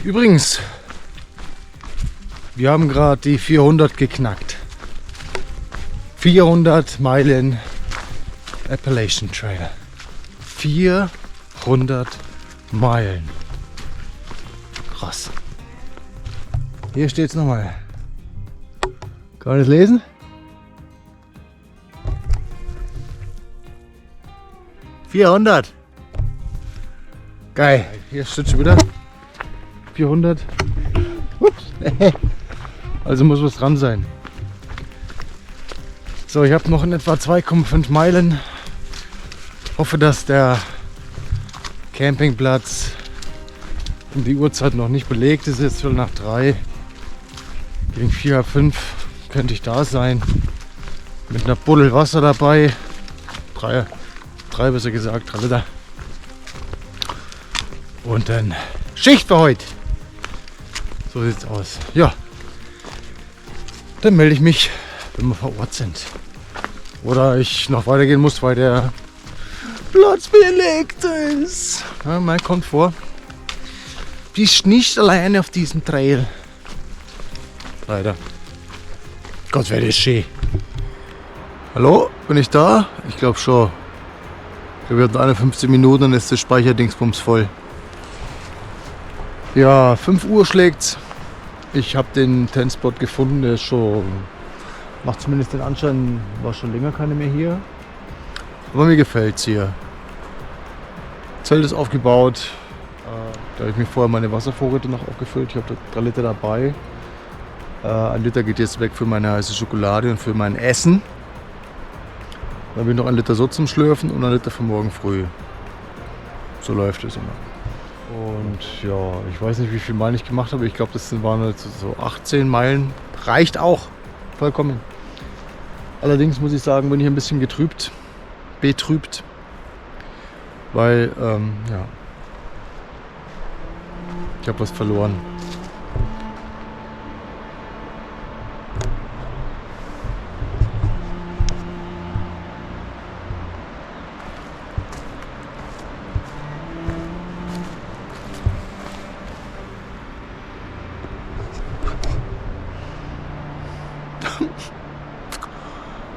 Übrigens, wir haben gerade die 400 geknackt. 400 Meilen Appalachian Trail. 400 Meilen. Krass. Hier steht es nochmal. Kann man das lesen? $400. Geil. Hier steht schon wieder 400. Ups. Also muss was dran sein. So, ich habe noch in etwa 2,5 Meilen. Hoffe, dass der Campingplatz um die Uhrzeit noch nicht belegt ist. Jetzt Viertel nach 3. Gegen 4, 5 könnte ich da sein. Mit einer Buddel Wasser dabei. 3 besser gesagt, 3 Liter. Und dann Schicht für heute. So sieht's aus. Ja. Dann melde ich mich, wenn wir vor Ort sind. Oder ich noch weitergehen muss, weil der Platz belegt ist. Ja, mein kommt vor. Die ist nicht alleine auf diesem Trail. Leider. Gott, wäre das schön. Hallo, bin ich da? Ich glaube schon. Wir hatten eine 15 Minuten, dann ist das Speicherdingsbums voll. Ja, 5 Uhr schlägt's. Ich habe den Tentspot gefunden, der ist schon, macht zumindest den Anschein, war schon länger keine mehr hier. Aber mir gefällt's hier. Zelt ist aufgebaut. Da habe ich mir vorher meine Wasservorräte noch aufgefüllt. Ich habe 3 Liter dabei. 1 Liter geht jetzt weg für meine heiße Schokolade und für mein Essen. Dann habe ich noch 1 Liter so zum Schlürfen und 1 Liter für morgen früh. So läuft es immer. Und ja, ich weiß nicht, wie viel Meilen ich gemacht habe. Ich glaube, das waren jetzt so 18 Meilen. Reicht auch. Vollkommen. Allerdings muss ich sagen, bin ich ein bisschen betrübt. Weil, ja, ich habe was verloren.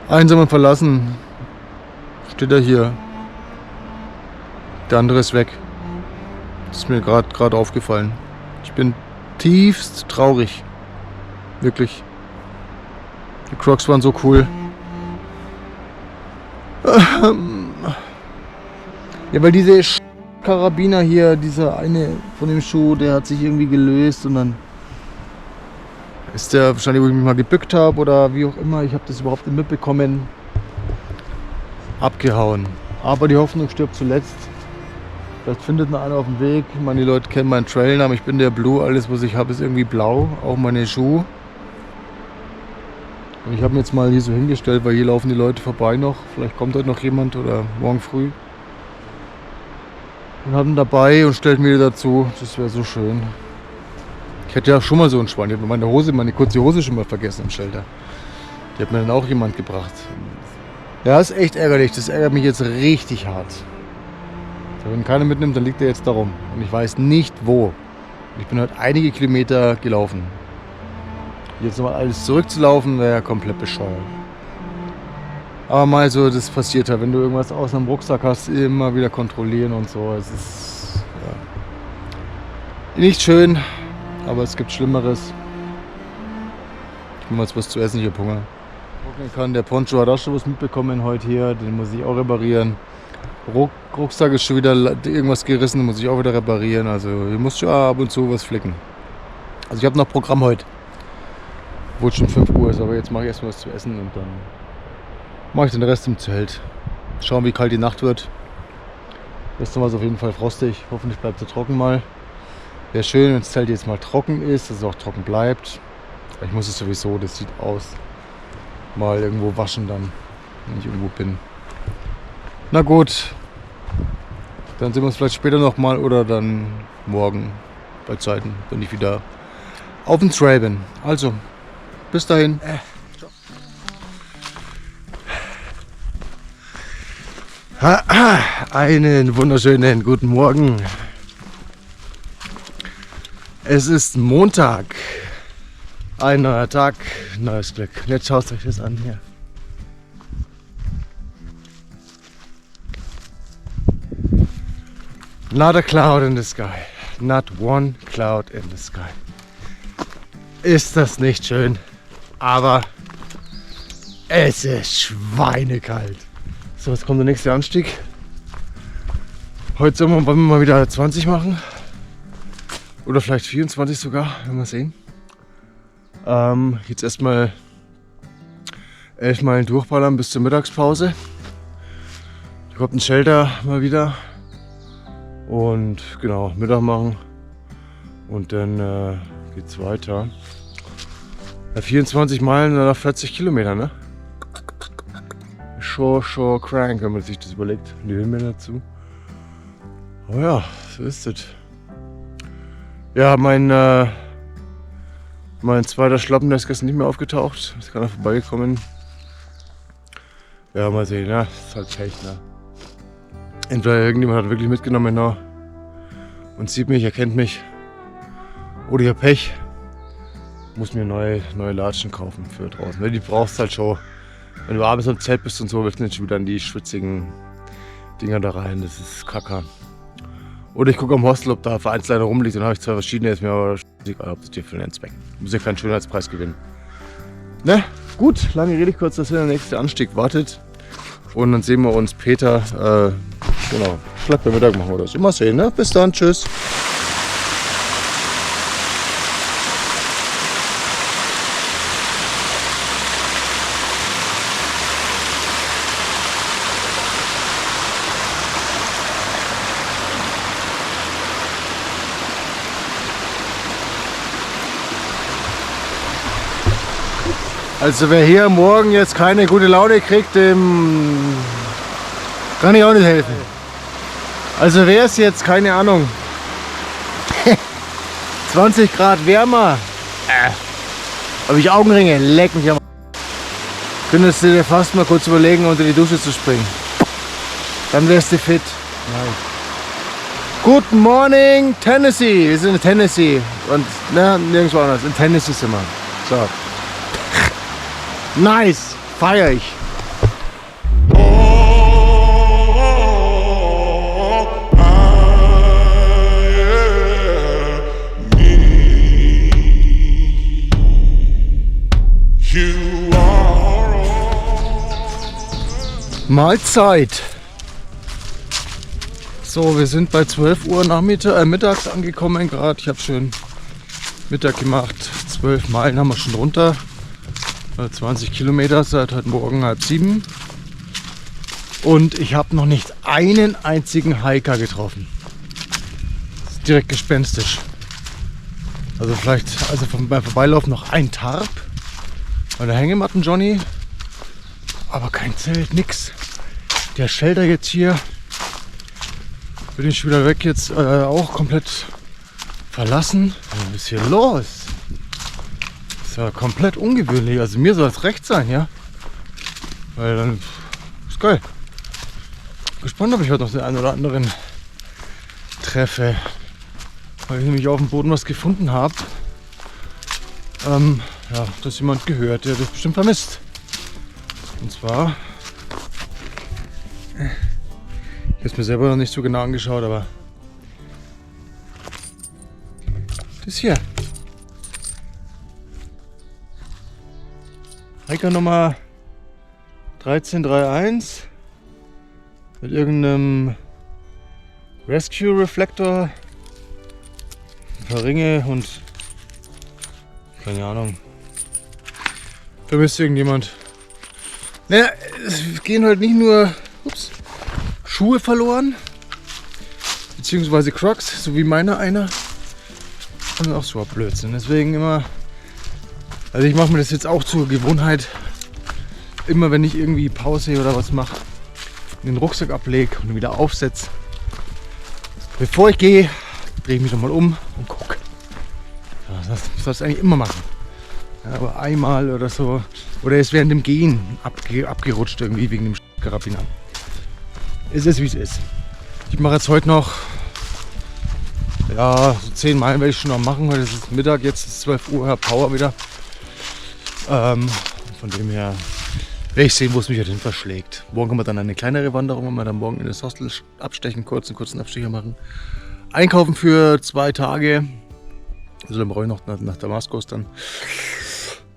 Einsam und verlassen steht er hier. Der andere ist weg. Das ist mir gerade aufgefallen. Ich bin tiefst traurig. Wirklich. Die Crocs waren so cool. Ja, weil diese Karabiner hier, dieser eine von dem Schuh, der hat sich irgendwie gelöst und dann ist der wahrscheinlich, wo ich mich mal gebückt habe oder wie auch immer, ich habe das überhaupt nicht mitbekommen, abgehauen. Aber die Hoffnung stirbt zuletzt. Vielleicht findet noch einer auf dem Weg. Ich meine, die Leute kennen meinen Trailnamen. Ich bin der Blue. Alles, was ich habe, ist irgendwie blau. Auch meine Schuhe. Und ich habe mich jetzt mal hier so hingestellt, weil hier laufen die Leute vorbei noch. Vielleicht kommt heute noch jemand oder morgen früh. Und habe ihn dabei und stellt mir dazu. Das wäre so schön. Ich hätte ja schon mal so einen Schwein. Ich habe meine kurze Hose schon mal vergessen im Shelter. Die hat mir dann auch jemand gebracht. Ja, ist echt ärgerlich. Das ärgert mich jetzt richtig hart. Wenn keiner mitnimmt, dann liegt er jetzt darum. Und ich weiß nicht wo. Ich bin heute einige Kilometer gelaufen. Jetzt nochmal alles zurückzulaufen, wäre ja komplett bescheuert. Aber mal so, das passiert halt. Wenn du irgendwas außer dem Rucksack hast, immer wieder kontrollieren und so. Es ist ja, nicht schön, aber es gibt Schlimmeres. Ich muss jetzt was zu essen, ich habe Hunger. Der Poncho hat auch schon was mitbekommen heute hier. Den muss ich auch reparieren. Rucksack ist schon wieder irgendwas gerissen, muss ich auch wieder reparieren. Also hier muss schon ab und zu was flicken. Also ich habe noch Programm heute, wo es schon 5 Uhr ist, aber jetzt mache ich erstmal was zu essen und dann mache ich den Rest im Zelt. Schauen, wie kalt die Nacht wird. Gestern war es auf jeden Fall frostig, hoffentlich bleibt es trocken mal. Wäre schön, wenn das Zelt jetzt mal trocken ist, dass es auch trocken bleibt. Ich muss es sowieso, das sieht aus, mal irgendwo waschen dann, wenn ich irgendwo bin. Na gut, dann sehen wir uns vielleicht später nochmal oder dann morgen bei Zeiten, wenn ich wieder auf dem Trail bin. Also, bis dahin. Einen wunderschönen guten Morgen. Es ist Montag. Ein neuer Tag, neues Glück. Jetzt schaut euch das an hier. Not a cloud in the sky. Not one cloud in the sky. Ist das nicht schön? Aber es ist schweinekalt. So, jetzt kommt der nächste Anstieg. Heute wollen wir mal wieder 20 machen. Oder vielleicht 24 sogar, werden wir sehen. Jetzt erstmal 11 Meilen durchballern bis zur Mittagspause. Da kommt ein Shelter mal wieder. Und genau, Mittag machen. Und dann geht's weiter. Ja, 24 Meilen nach 40 Kilometer, ne? Schon crank, wenn man sich das überlegt. Die Höhenmeter dazu. Oh ja, so ist es. Ja, mein zweiter Schlappen, der ist gestern nicht mehr aufgetaucht. Ist gerade vorbeigekommen. Ja, mal sehen, ne? Ist halt Pech, ne? Entweder irgendjemand hat wirklich mitgenommen noch und sieht mich, erkennt mich. Oder ich hab Pech. Muss mir neue Latschen kaufen für draußen. Weil die brauchst halt schon. Wenn du abends am Zelt bist und so, willst du nicht schon wieder in die schwitzigen Dinger da rein. Das ist Kacke. Oder ich gucke am Hostel, ob da Vereinsleiter rumliegt. Dann habe ich zwei verschiedene, ist mir aber egal, ob das dir für den Zweck. Muss ja keinen Schönheitspreis gewinnen. Ne? Gut, lange Rede kurz, dass der nächste Anstieg wartet. Und dann sehen wir uns Peter, genau, Schlag beim Mittag machen wir das. Immer sehen, ne? Bis dann, tschüss. Also wer hier morgen jetzt keine gute Laune kriegt, dem kann ich auch nicht helfen. Also wer ist jetzt, keine Ahnung, 20 Grad wärmer, habe ich Augenringe, leck mich am. Könntest du dir fast mal kurz überlegen, unter die Dusche zu springen. Dann wärst du fit. Nein. Good morning, Tennessee. Wir sind in Tennessee und nirgendwo anders. In Tennessee sind wir. So. Nice, feier ich. Mahlzeit. So, wir sind bei 12 Uhr mittags angekommen gerade. Ich habe schön Mittag gemacht. 12 Meilen haben wir schon runter. 20 Kilometer seit heute Morgen 6:30. Und ich habe noch nicht einen einzigen Hiker getroffen. Das ist direkt gespenstisch. Also vielleicht, beim Vorbeilaufen noch ein Tarp. Bei der Hängematten Johnny. Aber kein Zelt, nix. Der Shelter jetzt hier. Bin ich wieder weg jetzt auch komplett verlassen. Was ist hier los? Das ist ja komplett ungewöhnlich. Also mir soll es recht sein, ja. Weil dann ist geil. Gespannt, ob ich heute noch den einen oder anderen treffe. Weil ich nämlich auf dem Boden was gefunden habe. Ja, dass jemand gehört, der das bestimmt vermisst. Und zwar, ich habe es mir selber noch nicht so genau angeschaut, aber das hier. Hiker Nummer 1331 mit irgendeinem Rescue Reflektor, ein paar Ringe und keine Ahnung. Vermisst irgendjemand? Naja, es gehen halt nicht nur Schuhe verloren, beziehungsweise Crocs, so wie meiner einer, sondern auch so ein Blödsinn. Deswegen immer, also ich mache mir das jetzt auch zur Gewohnheit, immer wenn ich irgendwie Pause oder was mache, den Rucksack ablege und ihn wieder aufsetze. Bevor ich gehe, drehe ich mich nochmal um und gucke. Ja, das sollst du eigentlich immer machen. Ja, aber einmal oder so, oder ist während dem Gehen abgerutscht irgendwie wegen dem Karabiner. Es ist wie es ist. Ich mache jetzt heute noch Ja, so 10 Meilen werde ich schon noch machen. Heute ist es Mittag, jetzt ist 12 Uhr, Herr Power wieder. Von dem her werde ich sehen, wo es mich halt verschlägt. Morgen haben wir dann eine kleinere Wanderung, wenn wir dann morgen in das Hostel abstechen, einen kurzen Abstecher machen. Einkaufen für 2 Tage. Also dann brauche ich noch nach Damaskus dann.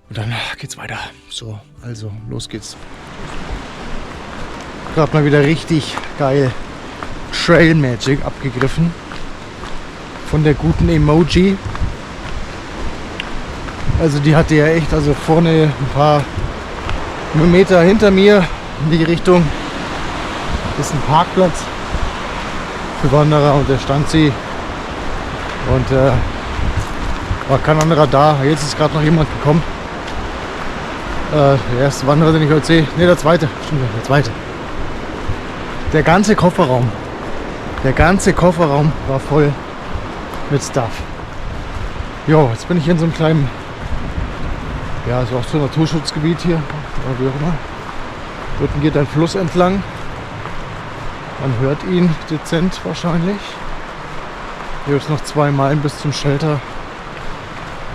Und dann geht's weiter. So, also los geht's. Gerade mal wieder richtig geil Trail Magic abgegriffen. Von der guten Emoji. Also die hatte ja echt, also vorne ein paar Meter hinter mir in die Richtung ist ein Parkplatz für Wanderer und da stand sie und war kein anderer da. Jetzt ist gerade noch jemand gekommen. Der erste Wanderer, den ich heute sehe, ne, der zweite, stimmt, der zweite. Der ganze Kofferraum war voll mit Stuff. Jo, jetzt bin ich hier in so einem kleinen, ja, ist auch so ein Naturschutzgebiet hier, oder wie auch immer. Dort geht ein Fluss entlang. Man hört ihn dezent wahrscheinlich. Hier ist noch 2 Meilen bis zum Shelter.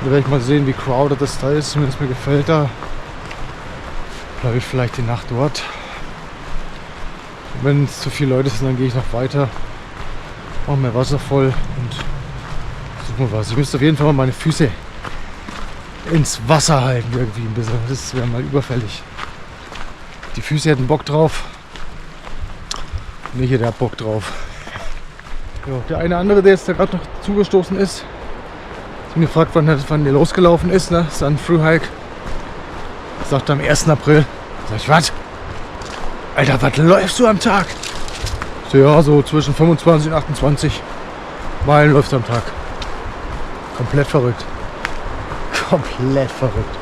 Da werde ich mal sehen, wie crowded das da ist. Zumindest mir gefällt da. Bleibe ich vielleicht die Nacht dort. Wenn es zu viele Leute sind, dann gehe ich noch weiter. Mache mir Wasser voll und suche mal was. Ich müsste auf jeden Fall mal meine Füße ins Wasser halten irgendwie ein bisschen. Das wäre mal überfällig. Die Füße hätten Bock drauf. Nicht jeder hat Bock drauf. Jo, der eine andere, der jetzt da gerade noch zugestoßen ist, hat mich gefragt, wann der losgelaufen ist. Ne? Das ist ein Thru-Hike. Sagt am 1. April. Sag ich, was? Alter, was läufst du am Tag? So, ja, so zwischen 25 und 28 Meilen läufst du am Tag. Komplett verrückt. Komplett verrückt.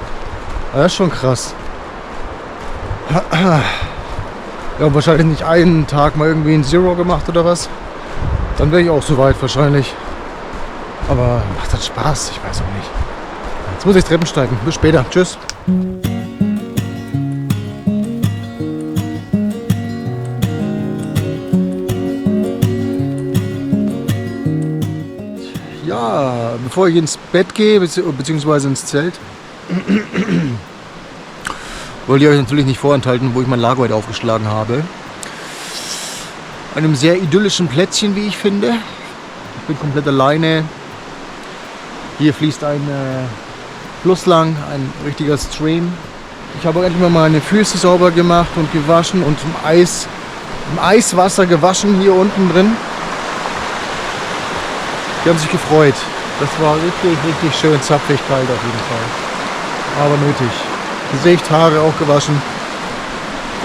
Das ist schon krass. Ja, wahrscheinlich nicht einen Tag mal irgendwie ein Zero gemacht oder was. Dann wäre ich auch so weit wahrscheinlich. Aber macht das Spaß? Ich weiß auch nicht. Jetzt muss ich Treppen steigen. Bis später. Tschüss. Ja, bevor ich ins Bett gehe, beziehungsweise ins Zelt, wollte ich euch natürlich nicht vorenthalten, wo ich mein Lager heute aufgeschlagen habe. Einem sehr idyllischen Plätzchen, wie ich finde. Ich bin komplett alleine. Hier fließt ein Fluss lang, ein richtiger Stream. Ich habe endlich mal meine Füße sauber gemacht und gewaschen und im Eiswasser gewaschen hier unten drin. Die haben sich gefreut. Das war richtig, richtig schön zapfig kalt auf jeden Fall. Aber nötig. Gesicht, Haare auch gewaschen.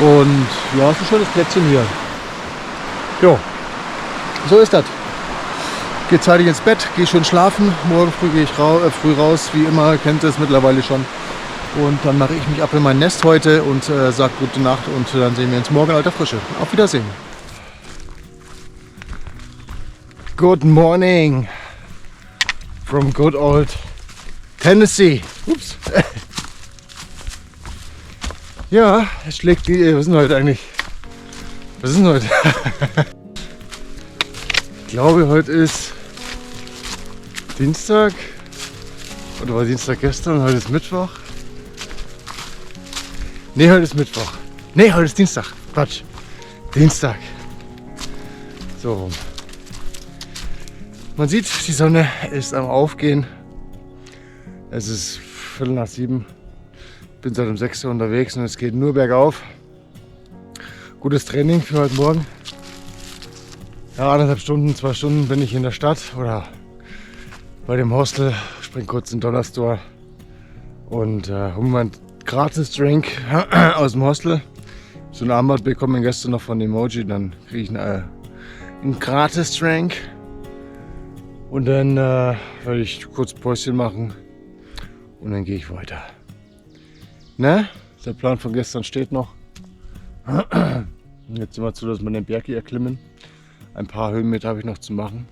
Und ja, ist ein schönes Plätzchen hier. Jo, so ist das. Gehe zeitig ins Bett, gehe schön schlafen. Morgen früh gehe ich früh raus, wie immer, kennt ihr es mittlerweile schon. Und dann mache ich mich ab in mein Nest heute und sage gute Nacht und dann sehen wir uns morgen in alter Frische. Auf Wiedersehen. Good morning from good old Tennessee. Ups. Ja, es schlägt die. Was ist denn heute eigentlich? Was ist denn heute? Ich glaube, heute ist Dienstag. Oder war Dienstag gestern? Heute ist Mittwoch. Ne, heute ist Mittwoch. Ne, heute ist Dienstag. Quatsch. Dienstag. So rum. Man sieht, die Sonne ist am Aufgehen. Es ist 6:45. Bin seit um 6 Uhr unterwegs und es geht nur bergauf. Gutes Training für heute Morgen. Ja, 1,5 Stunden, 2 Stunden bin ich in der Stadt oder bei dem Hostel. Spring kurz in den Dollarstore und hol mir einen Gratis-Drink aus dem Hostel. So ein Armband bekommen wir gestern noch von Emoji, dann kriege ich einen Gratis-Drink. Und dann werde ich kurz Päuschen machen und dann gehe ich weiter. Ne? Der Plan von gestern steht noch. Jetzt sind wir zu, dass wir den Berg hier erklimmen. Ein paar Höhenmeter habe ich noch zu machen.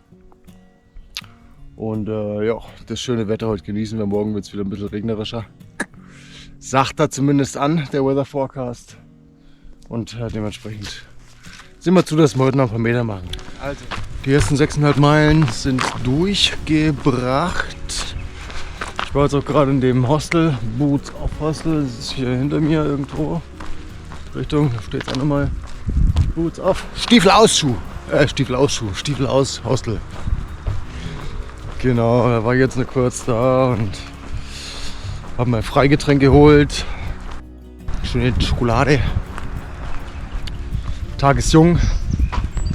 Und ja, das schöne Wetter heute genießen wir. Morgen wird es wieder ein bisschen regnerischer. Sagt er zumindest an, der Weather Forecast. Und dementsprechend sehen wir zu, dass wir heute noch ein paar Meter machen. Also. Die ersten 6,5 Meilen sind durchgebracht. Ich war jetzt auch gerade in dem Hostel, Boots Off Hostel, das ist hier hinter mir irgendwo. Richtung, da steht es auch nochmal. Boots Off. Stiefel aus Hostel. Genau, da war ich jetzt nur kurz da und habe mir ein Freigetränk geholt. Schöne Schokolade. Tag ist jung,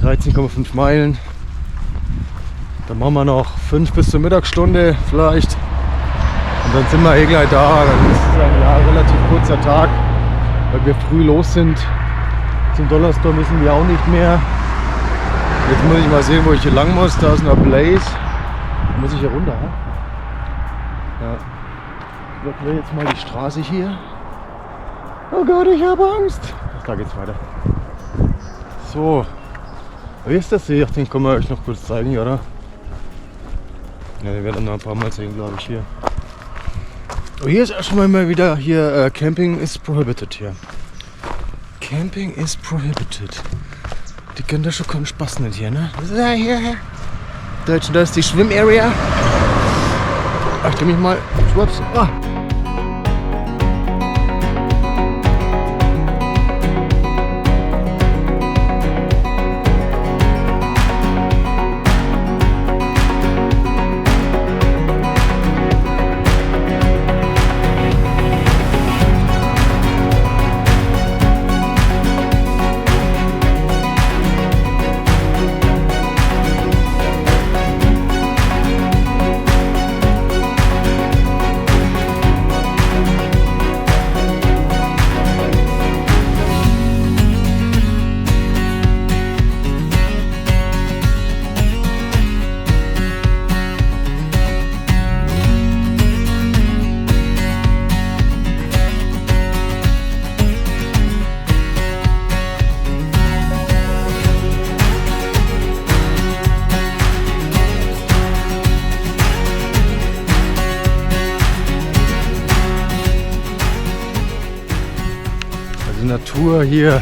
13,5 Meilen. Dann machen wir noch 5 bis zur Mittagsstunde vielleicht. Und dann sind wir gleich da. Dann ist es ein relativ kurzer Tag, weil wir früh los sind. Zum Dollarstore müssen wir auch nicht mehr. Jetzt muss ich mal sehen, wo ich hier lang muss. Da ist noch Blaze. Da muss ich hier runter. Ja. Ich überquere jetzt mal die Straße hier. Oh Gott, ich habe Angst. Da geht's weiter. So. Wie ist das hier? Den können wir euch noch kurz zeigen, oder? Ja, wir werden noch ein paar Mal sehen, glaube ich, hier. Oh, hier ist erstmal mal wieder hier, Camping is prohibited hier. Camping is prohibited. Die Kinder schon keinen Spaß nicht hier, ne? Das ist ja hier. Da ist die Schwimmarea. Ach, ich mich mal. Schwupps. Ah. Die Natur hier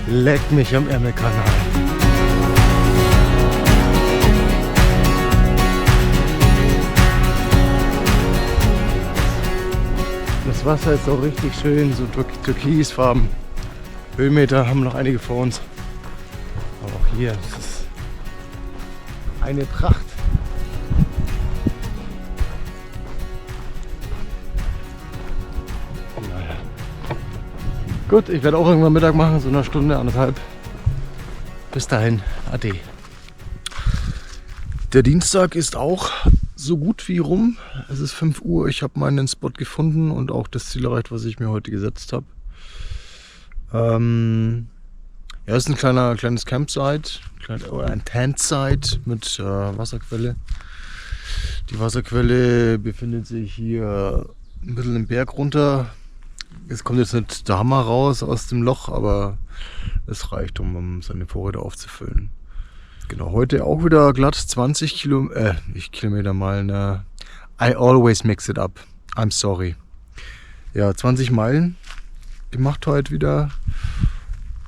leckt mich am Ärmelkanal. Das Wasser ist auch richtig schön, so türkisfarben. Höhenmeter haben noch einige vor uns. Aber auch hier, das ist eine Pracht. Gut, ich werde auch irgendwann Mittag machen, so eine Stunde, anderthalb. Bis dahin, ade. Der Dienstag ist auch so gut wie rum. Es ist 5 Uhr, ich habe meinen Spot gefunden und auch das Ziel erreicht, was ich mir heute gesetzt habe. Ja, es ist ein kleines Campsite, oder ein Tent-Site mit Wasserquelle. Die Wasserquelle befindet sich hier ein bisschen im Berg runter. Es kommt jetzt nicht der Hammer raus aus dem Loch, aber es reicht, um seine Vorräte aufzufüllen. Genau, heute auch wieder glatt 20 Kilometer ne? I always mix it up. I'm sorry. Ja, 20 Meilen gemacht heute wieder.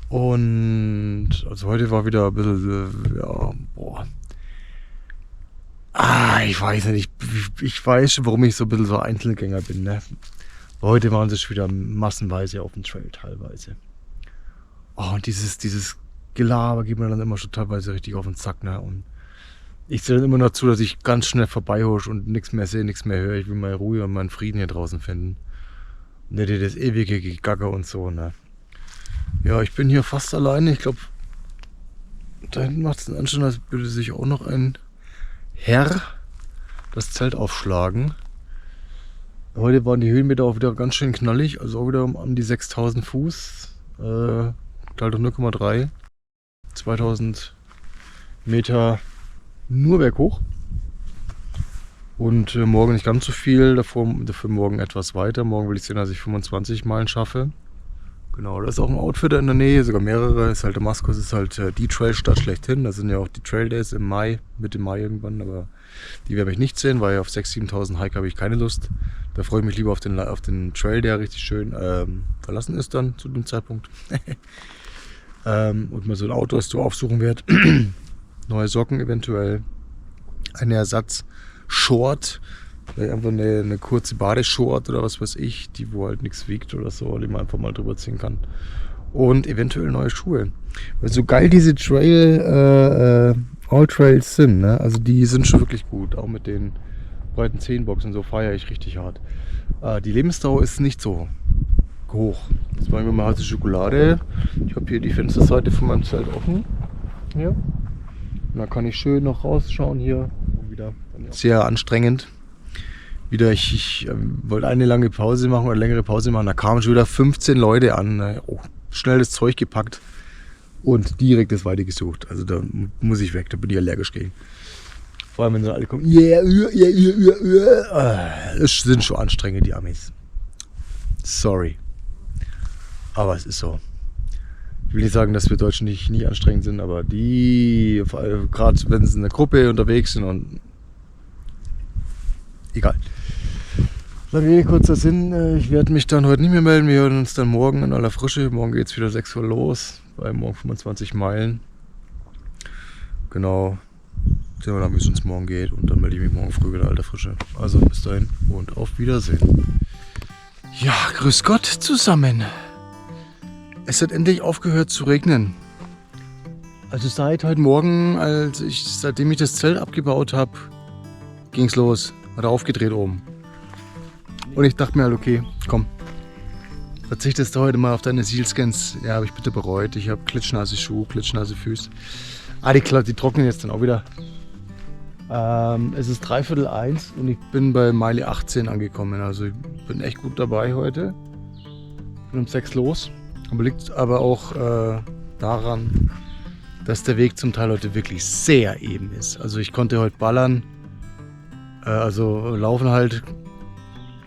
Und also heute war wieder ein bisschen, ja, boah. Ich weiß nicht, ich weiß schon, warum ich so ein bisschen so Einzelgänger bin, ne? Heute waren sie schon wieder massenweise auf dem Trail teilweise. Oh, und dieses Gelaber geht mir dann immer schon teilweise richtig auf den Sack, ne? Und ich sehe dann immer noch zu, dass ich ganz schnell vorbeihusch und nichts mehr sehe, nichts mehr höre. Ich will meine Ruhe und meinen Frieden hier draußen finden. Nicht das ewige Gegacker und so, ne? Ja, ich bin hier fast alleine. Ich glaube, da hinten macht es den Anschein, als würde sich auch noch ein Herr das Zelt aufschlagen. Heute waren die Höhenmeter auch wieder ganz schön knallig, also auch wieder um die 6000 Fuß, geteilt auf 0,3, 2000 Meter nur berghoch. Und morgen nicht ganz so viel, dafür morgen etwas weiter. Morgen will ich sehen, dass ich 25 Meilen schaffe. Genau, da ist auch ein Outfitter in der Nähe, sogar mehrere. Ist halt Damaskus, ist halt die Trailstadt schlechthin. Da sind ja auch die Trail Days im Mai, Mitte Mai irgendwann, aber die werde ich nicht sehen, weil auf 6.000, 7.000 Hike habe ich keine Lust. Da freue ich mich lieber auf den Trail, der richtig schön verlassen ist dann zu dem Zeitpunkt. Und mal so ein Auto, das du aufsuchen werde. neue Socken eventuell, eine Ersatz-Short, vielleicht einfach eine kurze Badeshort oder was weiß ich, die wo halt nichts wiegt oder so, die man einfach mal drüber ziehen kann. Und eventuell neue Schuhe. Weil so geil diese All-Trails sind, ne? Also die sind schon wirklich gut, auch mit den breiten Zehenboxen, so feiere ich richtig hart. Die Lebensdauer ist nicht so hoch. Jetzt machen wir mal heiße Schokolade. Ich habe hier die Fensterseite von meinem Zelt offen. Hier. Und da kann ich schön noch rausschauen hier. Wieder sehr anstrengend. Wieder, ich wollte eine lange Pause machen oder längere Pause machen. Da kamen schon wieder 15 Leute an. Oh, schnell das Zeug gepackt und direkt das Weite gesucht. Also da muss ich weg, da bin ich allergisch gegen. Vor allem, wenn dann alle kommen, das sind schon anstrengend, die Amis. Sorry. Aber es ist so. Ich will nicht sagen, dass wir Deutschen nicht anstrengend sind, aber die, gerade wenn sie in der Gruppe unterwegs sind und egal. Lange Rede, kurzer Sinn, ich werde mich dann heute nicht mehr melden, wir hören uns dann morgen in aller Frische. Morgen geht es wieder 6 Uhr los, bei morgen 25 Meilen. Genau, sehen wir dann, wie es uns morgen geht und dann melde ich mich morgen früh wieder in aller Frische. Also bis dahin und auf Wiedersehen. Ja, grüß Gott zusammen. Es hat endlich aufgehört zu regnen. Also seit heute Morgen, seitdem ich das Zelt abgebaut habe, ging es los, hat er aufgedreht oben. Und ich dachte mir halt, okay, komm, verzichtest du heute mal auf deine Sealskins. Ja, habe ich bitte bereut. Ich habe klitschnasse Schuhe, klitschnasse Füße. Die trocknen jetzt dann auch wieder. Es ist 1:15 und ich bin bei Meile 18 angekommen. Also ich bin echt gut dabei heute. Bin um 6 los. Aber liegt aber auch daran, dass der Weg zum Teil heute wirklich sehr eben ist. Also ich konnte heute ballern. Also laufen halt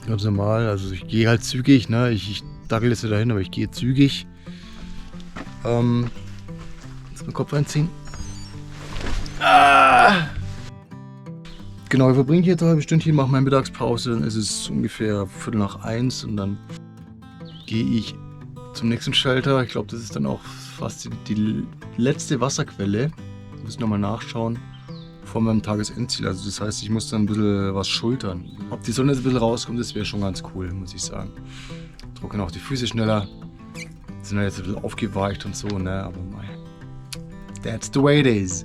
ganz normal. Also ich gehe halt zügig. Ne? Ich dackel jetzt wieder hin, aber ich gehe zügig. Jetzt mal Kopf einziehen. Genau, ich verbringe hier jetzt ein halbes Stündchen, mache meine Mittagspause. Dann ist es ungefähr 1:45 und dann gehe ich zum nächsten Shelter. Ich glaube, das ist dann auch fast die letzte Wasserquelle. Ich muss nochmal nachschauen vor meinem Tagesendziel. Also das heißt, ich muss dann ein bisschen was schultern. Ob die Sonne jetzt ein bisschen rauskommt, das wäre schon ganz cool, muss ich sagen. Trocknen auch die Füße schneller. Sind ja jetzt ein bisschen aufgeweicht und so, ne? Aber mei, that's the way it is.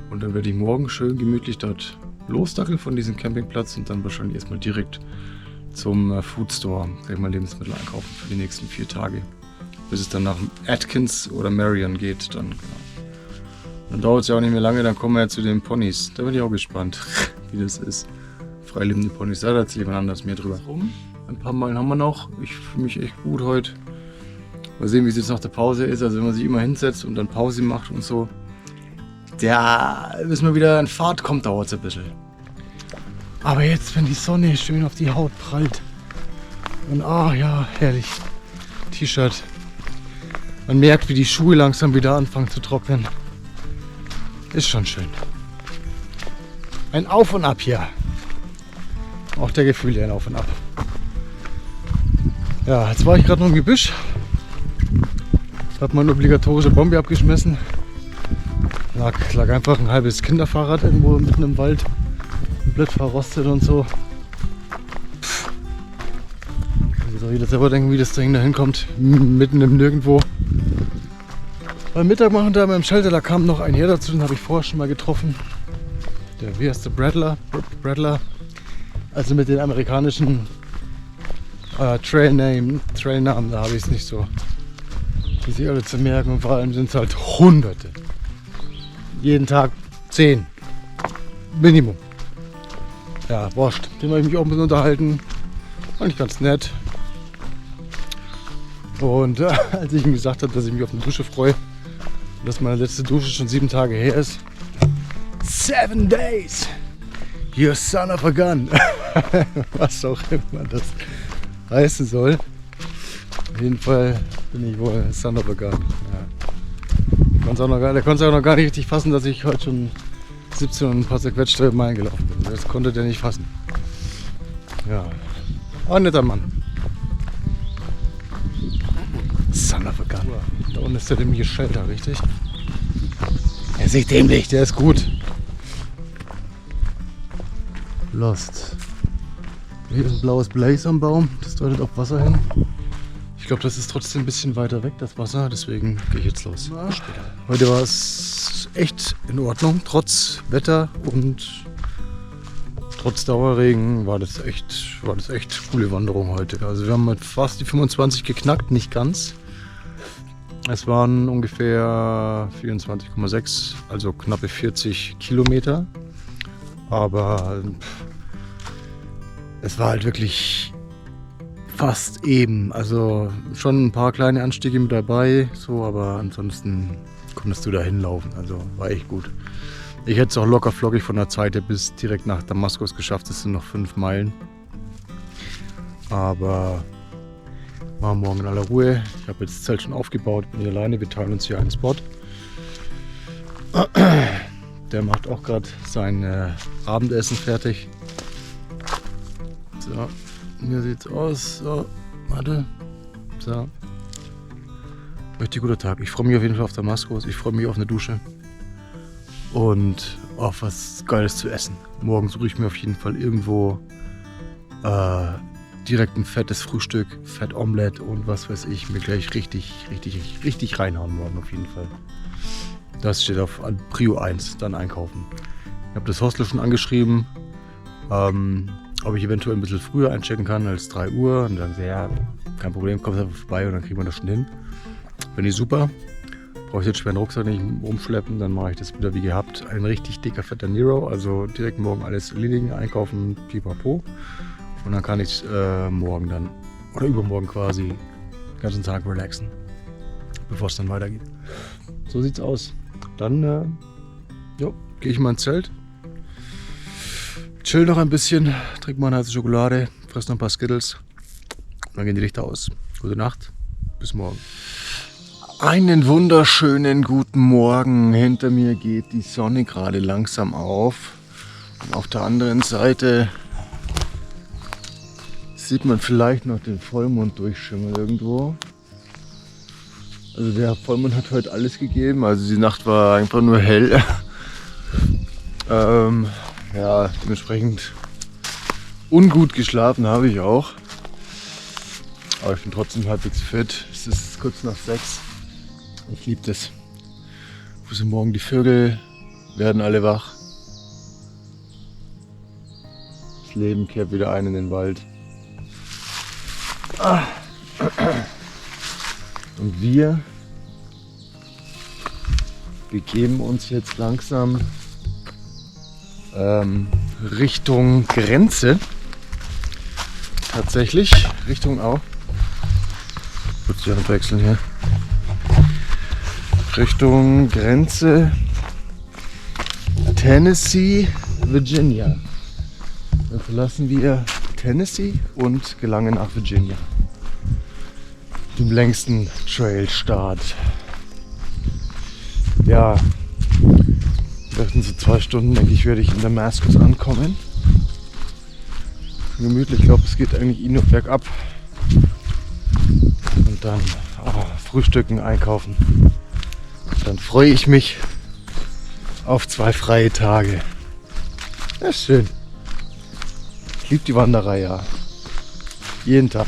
Und dann werde ich morgen schön gemütlich dort losdackeln von diesem Campingplatz und dann wahrscheinlich erstmal direkt zum Food Store. Gleich mal Lebensmittel einkaufen für die nächsten 4 Tage. Bis es dann nach Atkins oder Marion geht, dann genau. Dann dauert es ja auch nicht mehr lange, dann kommen wir ja zu den Ponys. Da bin ich auch gespannt, wie das ist. Freilebende Ponys, da erzähle ich mal anders mehr drüber. Ein paar Meilen haben wir noch. Ich fühle mich echt gut heute. Mal sehen, wie es jetzt nach der Pause ist. Also wenn man sich immer hinsetzt und dann Pause macht und so. Bis man wieder in Fahrt kommt, dauert es ein bisschen. Aber jetzt, wenn die Sonne schön auf die Haut prallt. Und ja, herrlich. T-Shirt. Man merkt, wie die Schuhe langsam wieder anfangen zu trocknen. Ist schon schön. Ein Auf und Ab hier. Auch der Gefühle ein Auf und Ab. Ja, jetzt war ich gerade noch im Gebüsch. Hab meine obligatorische Bombe abgeschmissen. Lag einfach ein halbes Kinderfahrrad irgendwo mitten im Wald. Komplett verrostet und so. Kann sich auch jeder selber denken, wie das Ding da hinkommt. Mitten im Nirgendwo. Beim Mittagmachen da beim Shelter, da kam noch ein Herr dazu, den habe ich vorher schon mal getroffen. Wie heißt der? Bradler. Also mit den amerikanischen Trailnamen, da habe ich es nicht so. Die sich alle zu merken und vor allem sind es halt Hunderte. Jeden Tag 10. Minimum. Ja, wurscht. Den habe ich mich auch ein bisschen unterhalten. Fand ich ganz nett. Und als ich ihm gesagt habe, dass ich mich auf eine Dusche freue, und dass meine letzte Dusche schon 7 Tage her ist. 7 days! You son of a gun! Was auch immer das heißen soll. Auf jeden Fall bin ich wohl son of a gun. Ja. Der konnte es auch noch gar nicht richtig fassen, dass ich heute schon 17 und ein paar zerquetschte Meilen gelaufen bin. Das konnte der nicht fassen. Ja, ein netter Mann. Son of a gun. Da unten ist der dämliche Shelter, richtig? Der ist nicht dämlich, der ist gut. Lost. Hier ist ein blaues Blaze am Baum, das deutet auf Wasser hin. Ich glaube, das ist trotzdem ein bisschen weiter weg, das Wasser, deswegen gehe ich jetzt los. Heute war es echt in Ordnung, trotz Wetter und trotz Dauerregen war das echt coole Wanderung heute. Also wir haben fast die 25 geknackt, nicht ganz. Es waren ungefähr 24,6, also knappe 40 Kilometer. Aber es war halt wirklich fast eben. Also schon ein paar kleine Anstiege mit dabei, so, aber ansonsten konntest du da hinlaufen. Also war echt gut. Ich hätte es auch locker flockig von der Zeit her bis direkt nach Damaskus geschafft. Das sind noch 5 Meilen. Aber machen wir morgen in aller Ruhe. Ich habe jetzt das Zelt schon aufgebaut, bin hier alleine. Wir teilen uns hier einen Spot. Der macht auch gerade sein Abendessen fertig. So, hier sieht's aus. So, warte. So. Richtig guter Tag. Ich freue mich auf jeden Fall auf Damaskus. Ich freue mich auf eine Dusche. Und auf was Geiles zu essen. Morgen suche ich mir auf jeden Fall irgendwo direkt ein fettes Frühstück, Fettomelett und was weiß ich, mir gleich richtig reinhauen morgen auf jeden Fall. Das steht auf Prio 1, dann einkaufen. Ich habe das Hostel schon angeschrieben, ob ich eventuell ein bisschen früher einchecken kann als 3 Uhr. Und dann sagen sie, ja, kein Problem, kommst einfach vorbei und dann kriegen wir das schon hin. Finde ich super. Brauche ich jetzt schweren Rucksack nicht rumschleppen, dann mache ich das wieder wie gehabt. Ein richtig dicker, fetter Nero, also direkt morgen alles erledigen, einkaufen, pipapo. Und dann kann ich morgen dann, oder übermorgen quasi, den ganzen Tag relaxen, bevor es dann weitergeht. So sieht's aus. Dann gehe ich mal ins Zelt, chill noch ein bisschen, trinke mal eine heiße Schokolade, fress noch ein paar Skittles. Und dann gehen die Lichter aus. Gute Nacht, bis morgen. Einen wunderschönen guten Morgen. Hinter mir geht die Sonne gerade langsam auf. Und auf der anderen Seite sieht man vielleicht noch den Vollmond durchschimmern irgendwo. Also der Vollmond hat heute alles gegeben. Also die Nacht war einfach nur hell. Ja, dementsprechend ungut geschlafen habe ich auch. Aber ich bin trotzdem halbwegs fit. Es ist kurz nach 6. Ich liebe das. Bis morgen die Vögel werden alle wach. Das Leben kehrt wieder ein in den Wald. Und wir begeben uns jetzt langsam Richtung Grenze. Tatsächlich, Richtung auch. Kurz die Hand wechseln hier. Richtung Grenze Tennessee, Virginia. Dann verlassen wir Tennessee und gelangen nach Virginia. Dem längsten Trailstart. Ja, in so 2 Stunden, denke ich, werde ich in Damaskus ankommen. Gemütlich, ich glaube, es geht eigentlich nur bergab. Und dann frühstücken, einkaufen. Dann freue ich mich auf 2 freie Tage. Ja, schön. Ich liebe die Wanderei, ja. Jeden Tag.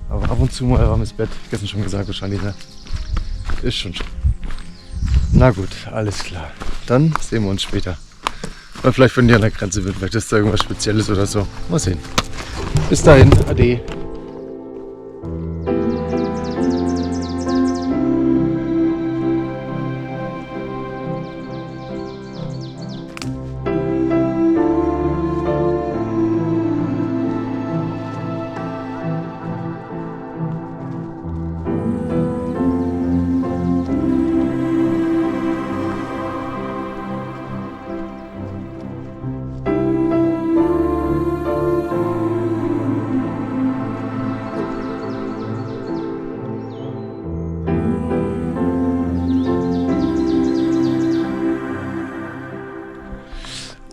Aber ab und zu mal warmes Bett. Gestern schon gesagt, wahrscheinlich, ne? Ist schon schön. Na gut, alles klar. Dann sehen wir uns später. Oder vielleicht, wenn die an der Grenze wird, vielleicht ist da irgendwas Spezielles oder so. Mal sehen. Bis dahin, ade.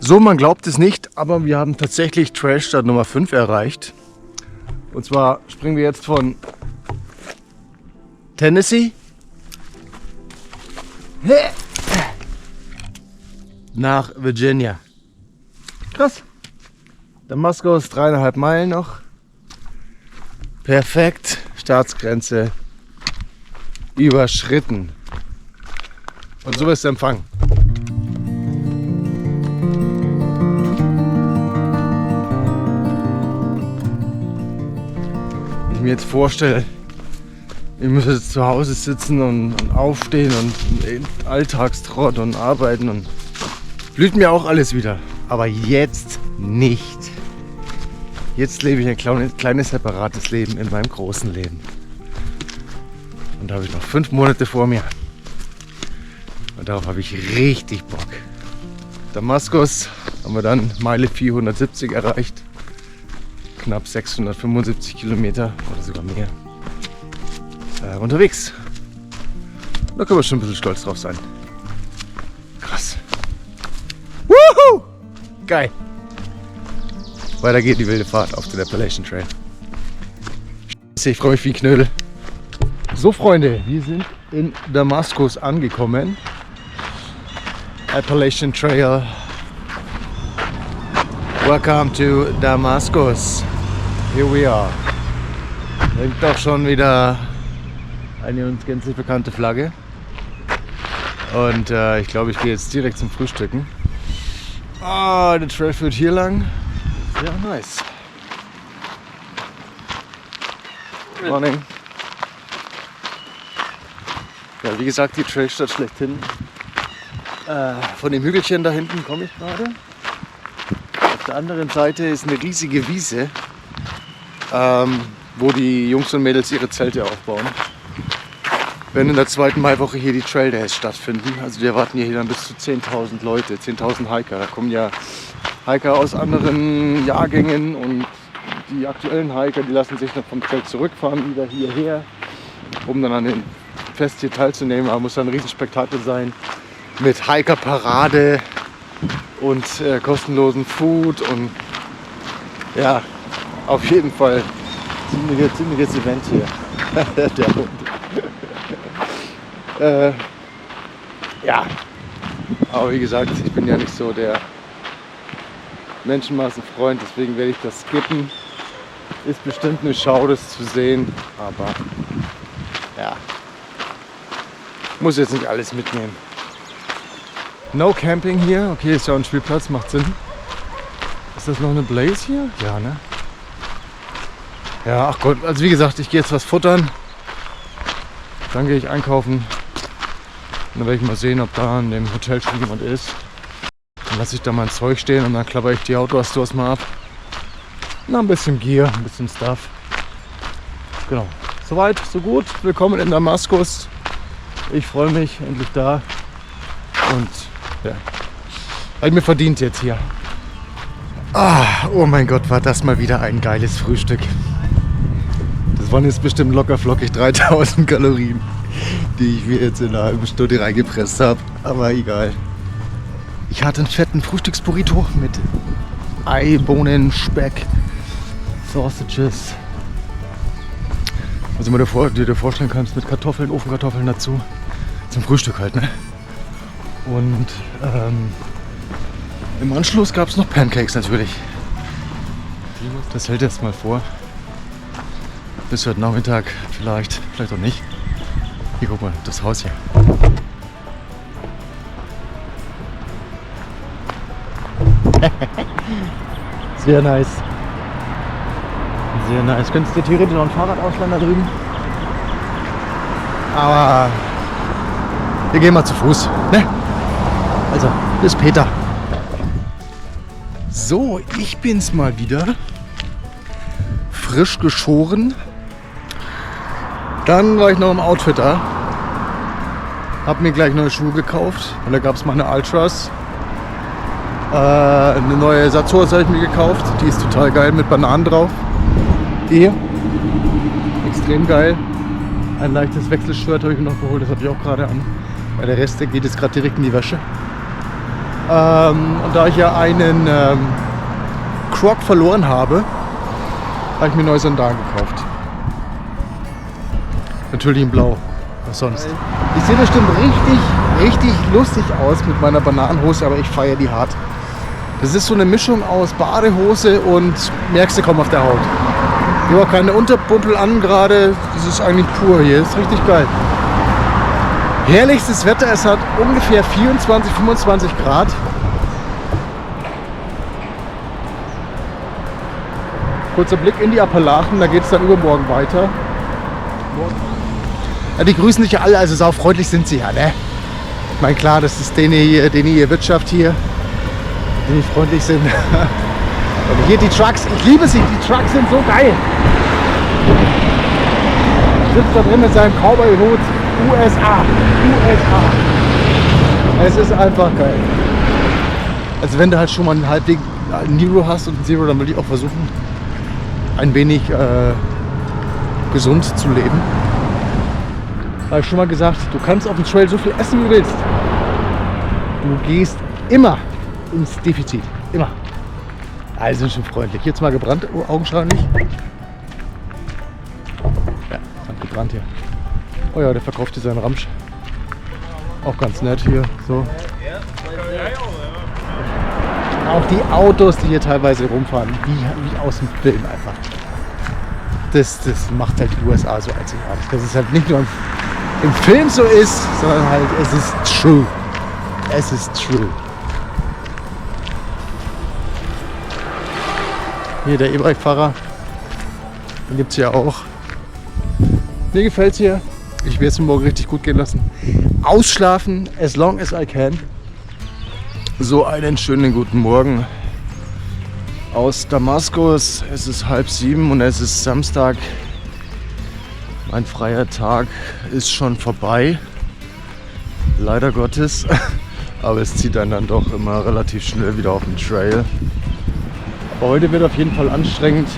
So, man glaubt es nicht, aber wir haben tatsächlich Trailstart Nummer 5 erreicht. Und zwar springen wir jetzt von Tennessee nach Virginia. Krass. Damaskus, 3,5 Meilen noch. Perfekt. Staatsgrenze überschritten. Und so ist der Empfang. Wenn ich mir jetzt vorstelle, ich muss jetzt zu Hause sitzen und aufstehen und Alltagstrott und arbeiten und blüht mir auch alles wieder. Aber jetzt nicht. Jetzt lebe ich ein kleines separates Leben in meinem großen Leben. Und da habe ich noch 5 Monate vor mir. Und darauf habe ich richtig Bock. Damaskus haben wir dann Meile 470 erreicht. Knapp 675 Kilometer oder sogar mehr. Unterwegs. Da können wir schon ein bisschen stolz drauf sein. Krass. Woohoo! Geil. Weiter geht die wilde Fahrt auf den Appalachian Trail. Ich freue mich wie ein Knödel. So Freunde, wir sind in Damaskus angekommen. Appalachian Trail. Welcome to Damaskus. Here we are. Hängt doch schon wieder eine uns gänzlich bekannte Flagge. Und ich glaube, ich gehe jetzt direkt zum Frühstücken. Der Trail führt hier lang. Ja, nice. Morning. Ja, wie gesagt, die Trailstadt schlechthin. Von dem Hügelchen da hinten komme ich gerade. Auf der anderen Seite ist eine riesige Wiese, wo die Jungs und Mädels ihre Zelte aufbauen. Wenn in der 2. Maiwoche hier die Trail Days stattfinden, also wir erwarten hier dann bis zu 10.000 Leute, 10.000 Hiker. Da kommen ja Hiker aus anderen Jahrgängen und die aktuellen Hiker, die lassen sich dann vom Trail zurückfahren, wieder hierher, um dann an dem Fest hier teilzunehmen. Aber muss dann ein Riesenspektakel sein mit Hiker-Parade und kostenlosen Food und ja, auf jeden Fall ziemliches Event hier. Der Hund. Ja, aber wie gesagt, ich bin ja nicht so der Menschenmassenfreund, deswegen werde ich das skippen. Ist bestimmt eine Schau, das zu sehen, aber ja, muss jetzt nicht alles mitnehmen. No Camping hier, okay, ist ja auch ein Spielplatz, macht Sinn. Ist das noch eine Blaze hier? Ja, ne? Ja, ach Gott, also wie gesagt, ich gehe jetzt was futtern, dann gehe ich einkaufen. Und dann werde ich mal sehen, ob da in dem Hotel schon jemand ist. Dann lasse ich da mein Zeug stehen und dann klapper ich die Outdoor-Stores mal ab. Na, ein bisschen Gear, ein bisschen Stuff. Genau. Soweit, so gut. Willkommen in Damaskus. Ich freue mich, endlich da. Und ja, habe ich mir verdient jetzt hier. Oh mein Gott, war das mal wieder ein geiles Frühstück. Das waren jetzt bestimmt locker flockig 3000 Kalorien, die ich mir jetzt in einer halben Stunde reingepresst habe. Aber egal. Ich hatte einen fetten Frühstücksburrito mit Ei, Bohnen, Speck, Sausages. Also du dir vorstellen kannst, mit Kartoffeln, Ofenkartoffeln dazu. Zum Frühstück halt, ne? Und im Anschluss gab es noch Pancakes natürlich. Das hält jetzt mal vor. Bis heute Nachmittag vielleicht auch nicht. Hier, guck mal, das Haus hier. Sehr nice. Sehr nice. Könntest du theoretisch noch ein Fahrrad ausleihen da drüben? Aber wir gehen mal zu Fuß. Ne? Also, bis Peter. So, ich bin's mal wieder. Frisch geschoren. Dann war ich noch im Outfitter. Hab mir gleich neue Schuhe gekauft. Und da gab es mal eine Ultras. Eine neue Satzhose habe ich mir gekauft. Die ist total geil mit Bananen drauf. Die hier. Extrem geil. Ein leichtes Wechselshirt habe ich mir noch geholt. Das habe ich auch gerade an. Weil der Rest, der geht jetzt gerade direkt in die Wäsche. Und da ich ja einen Croc verloren habe, habe ich mir neue Sandalen gekauft. Natürlich in Blau. Was sonst? Ich sehe bestimmt richtig lustig aus mit meiner Bananenhose, aber ich feiere die hart. Das ist so eine Mischung aus Badehose und merkst du kaum auf der Haut. Ich habe auch keine Unterpumpel an gerade, das ist eigentlich pur hier, das ist richtig geil. Herrlichstes Wetter, es hat ungefähr 24, 25 Grad. Kurzer Blick in die Appalachen, da geht es dann übermorgen weiter. Ja, die grüßen sich ja alle, also saufreundlich sind sie ja, ne? Ich meine, klar, das ist denen ihre Wirtschaft hier, die nicht freundlich sind. Aber hier die Trucks, ich liebe sie, die Trucks sind so geil. Sitzt da drin mit seinem Cowboy-Hut, USA. Es ist einfach geil. Also wenn du halt schon mal einen halbwegs Nero hast und einen Zero, dann will ich auch versuchen, ein wenig gesund zu leben. Habe ich schon mal gesagt, du kannst auf dem Trail so viel essen, wie du willst. Du gehst immer ins Defizit. Immer. Also sind schon freundlich. Jetzt mal gebrannt, augenscheinlich. Ja, hat gebrannt hier. Oh ja, der verkauft hier seinen Ramsch. Auch ganz nett hier. So. Auch die Autos, die hier teilweise rumfahren, wie aus dem Film einfach. Das macht halt die USA so einzigartig. Dass es halt nicht nur im Film so ist, sondern halt es ist true. Es ist true. Hier der E-Bike-Fahrer, den gibt es hier auch. Mir gefällt es hier. Ich werde es mir morgen richtig gut gehen lassen. Ausschlafen, as long as I can. So einen schönen guten Morgen aus Damaskus. Es ist 6:30 und es ist Samstag. Mein freier Tag ist schon vorbei. Leider Gottes. Aber es zieht einen dann doch immer relativ schnell wieder auf den Trail. Aber heute wird auf jeden Fall anstrengend,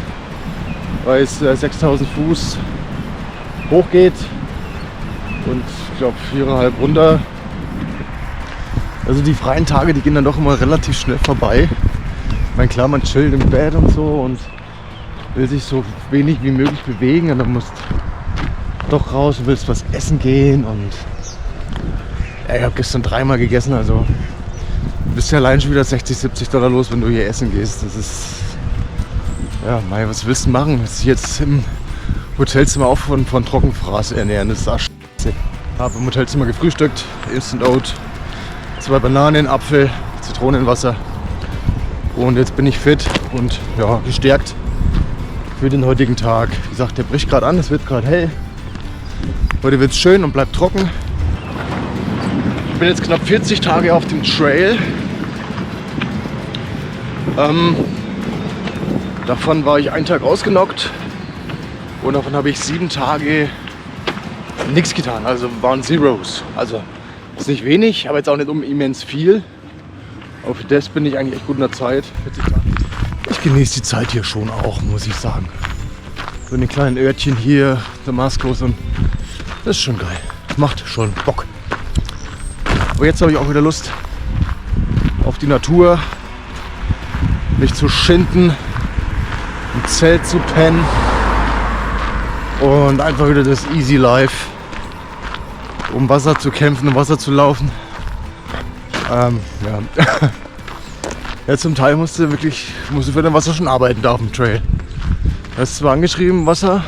weil es 6000 Fuß hoch geht und ich glaube 4,5 runter. Also die freien Tage, die gehen dann doch immer relativ schnell vorbei. Ich meine, klar, man chillt im Bett und so und will sich so wenig wie möglich bewegen und dann musst doch raus und willst was essen gehen und ja, ich habe gestern 3-mal gegessen, also du bist ja allein schon wieder 60, 70 Dollar los, wenn du hier essen gehst. Das ist, ja, mei, was willst du machen? Willst du jetzt im Hotelzimmer auch von Trockenfraß ernähren? Das ist auch scheiße. Ich habe im Hotelzimmer gefrühstückt, Instant Oat, 2 Bananen, Apfel, Zitronenwasser und jetzt bin ich fit und ja, gestärkt für den heutigen Tag. Wie gesagt, der bricht gerade an, es wird gerade hell. Heute wird es schön und bleibt trocken. Ich bin jetzt knapp 40 Tage auf dem Trail. Davon war ich einen Tag ausgenockt und davon habe ich 7 Tage nichts getan, also waren Zeros. Also ist nicht wenig, aber jetzt auch nicht immens viel. Aber für das bin ich eigentlich echt gut in der Zeit. 40 Tage. Ich genieße die Zeit hier schon auch, muss ich sagen. So in den kleinen Örtchen hier, Damaskus, und das ist schon geil. Macht schon Bock. Aber jetzt habe ich auch wieder Lust auf die Natur, mich zu schinden, im Zelt zu pennen und einfach wieder das Easy Life, um Wasser zu kämpfen, um Wasser zu laufen. Ja. Ja, zum Teil musst du für dein Wasser schon arbeiten da auf dem Trail. Du hast zwar angeschrieben Wasser,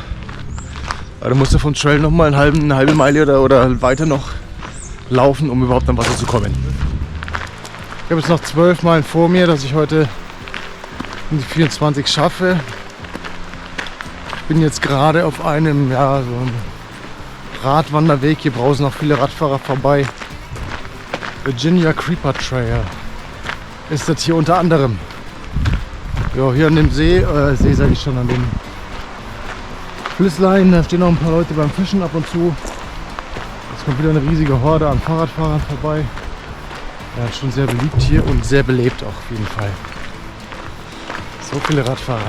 aber du musst vom Trail noch mal eine halbe Meile oder weiter noch laufen, um überhaupt an Wasser zu kommen. Ich habe jetzt noch 12 Meilen vor mir, dass ich heute in die 24 schaffe. Ich bin jetzt gerade auf einem, ja, so einem Radwanderweg. Hier brausen auch viele Radfahrer vorbei. Virginia Creeper Trail ist das hier unter anderem. Ja, hier an dem See sage ich schon, an dem Flüsslein, da stehen noch ein paar Leute beim Fischen ab und zu. Jetzt kommt wieder eine riesige Horde an Fahrradfahrern vorbei. Ja, schon sehr beliebt hier und sehr belebt auch auf jeden Fall. So viele Radfahrer.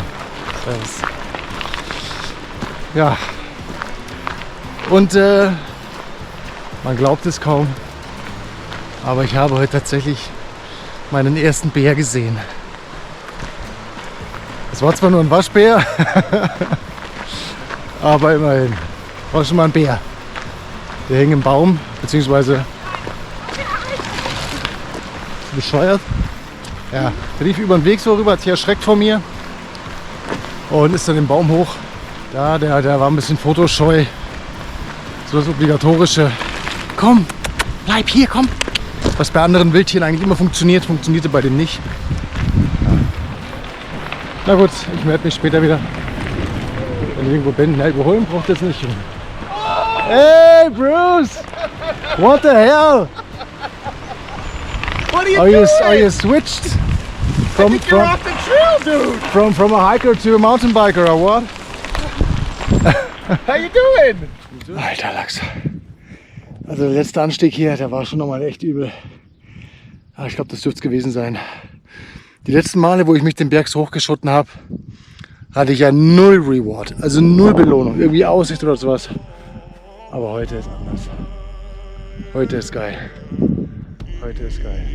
Ja. Und man glaubt es kaum, aber ich habe heute tatsächlich meinen ersten Bär gesehen. Es war zwar nur ein Waschbär, aber immerhin. War schon mal ein Bär. Der hing im Baum, beziehungsweise du bescheuert? Ja, der lief über den Weg so rüber, hat sich erschreckt vor mir und ist dann den Baum hoch. Da, der war ein bisschen fotoscheu. So das Obligatorische. Komm, bleib hier, komm. Was bei anderen Wildtieren eigentlich immer funktioniert, funktionierte bei dem nicht. Na gut, ich melde mich später wieder. Wenn ich irgendwo bin, na, überholen braucht jetzt nicht. Hey Bruce! What the hell? What are you doing? Are you switched? I think you're off the trail, dude! From a hiker to a mountain biker or what? How you doing? Alter Lachs. Also der letzte Anstieg hier, der war schon nochmal echt übel. Aber ich glaube, das dürfte es gewesen sein. Die letzten Male, wo ich mich den Berg so hochgeschossen habe, hatte ich ja null Reward, also null Belohnung, irgendwie Aussicht oder sowas. Aber heute ist anders. Heute ist geil. Heute ist geil.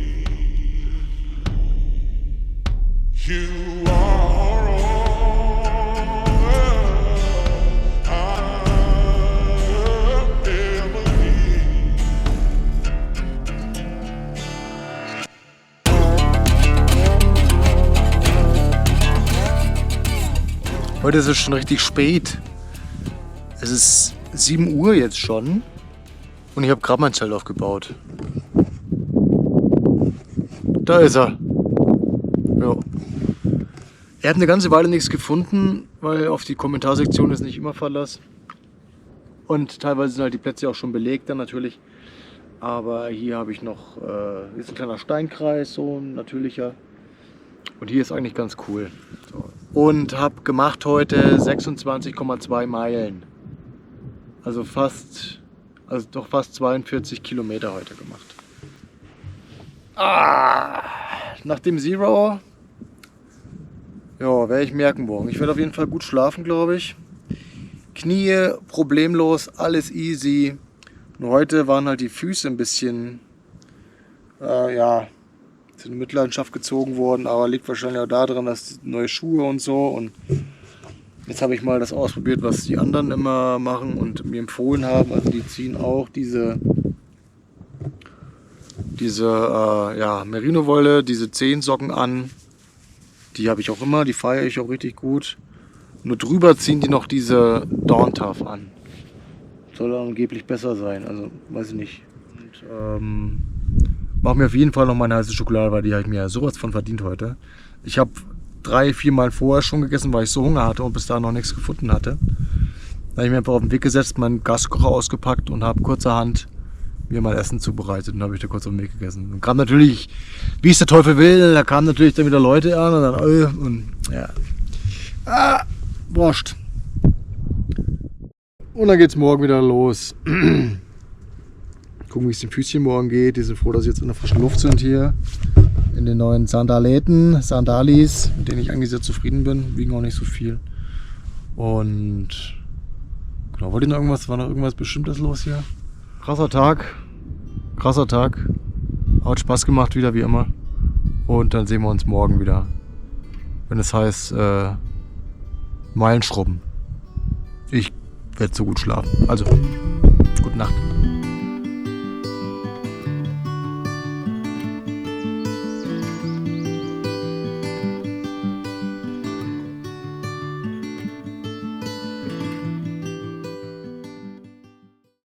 You are all I'll ever need. Heute ist es schon richtig spät. Es ist 7 Uhr jetzt schon und ich habe gerade mein Zelt aufgebaut. Da ist er. Ja. Er hat eine ganze Weile nichts gefunden, weil auf die Kommentarsektion ist nicht immer Verlass. Und teilweise sind halt die Plätze auch schon belegt dann natürlich. Aber hier habe ich noch, hier ist ein kleiner Steinkreis, so ein natürlicher. Und hier ist eigentlich ganz cool. So. Und habe gemacht heute 26,2 Meilen. Also doch fast 42 Kilometer heute gemacht. Nach dem Zero, ja, werde ich merken morgen. Ich werde auf jeden Fall gut schlafen, glaube ich. Knie problemlos, alles easy. Nur heute waren halt die Füße ein bisschen, ja, in Mitleidenschaft gezogen worden, aber liegt wahrscheinlich auch daran, dass neue Schuhe und so. Und jetzt habe ich mal das ausprobiert, was die anderen immer machen und mir empfohlen haben. Also die ziehen auch diese ja, Merino-Wolle, diese Zehensocken an. Die habe ich auch immer, die feiere ich auch richtig gut. Nur drüber ziehen die noch diese Dawn Tough an. Soll angeblich besser sein, also weiß ich nicht. Und, mach mir auf jeden Fall noch meine heiße Schokolade, weil die habe ich mir sowas von verdient heute. Ich habe 3-4 Mal vorher schon gegessen, weil ich so Hunger hatte und bis dahin noch nichts gefunden hatte. Da habe ich mir einfach auf den Weg gesetzt, meinen Gaskocher ausgepackt und habe kurzerhand mir mein Essen zubereitet und habe ich da kurz auf den Weg gegessen. Und kam natürlich, wie es der Teufel will, da kamen natürlich dann wieder Leute an und dann, und ja. Wurscht. Und dann geht's morgen wieder los. Gucken, wie es den Füßchen morgen geht. Die sind froh, dass sie jetzt in der frischen Luft sind hier. In den neuen Sandalis, mit denen ich eigentlich sehr zufrieden bin. Wiegen auch nicht so viel. Und genau, wollte ich noch irgendwas, war noch irgendwas Bestimmtes los hier? Krasser Tag. Hat Spaß gemacht wieder, wie immer. Und dann sehen wir uns morgen wieder. Wenn es heißt, Meilen schrubben. Ich werde so gut schlafen. Also, gute Nacht.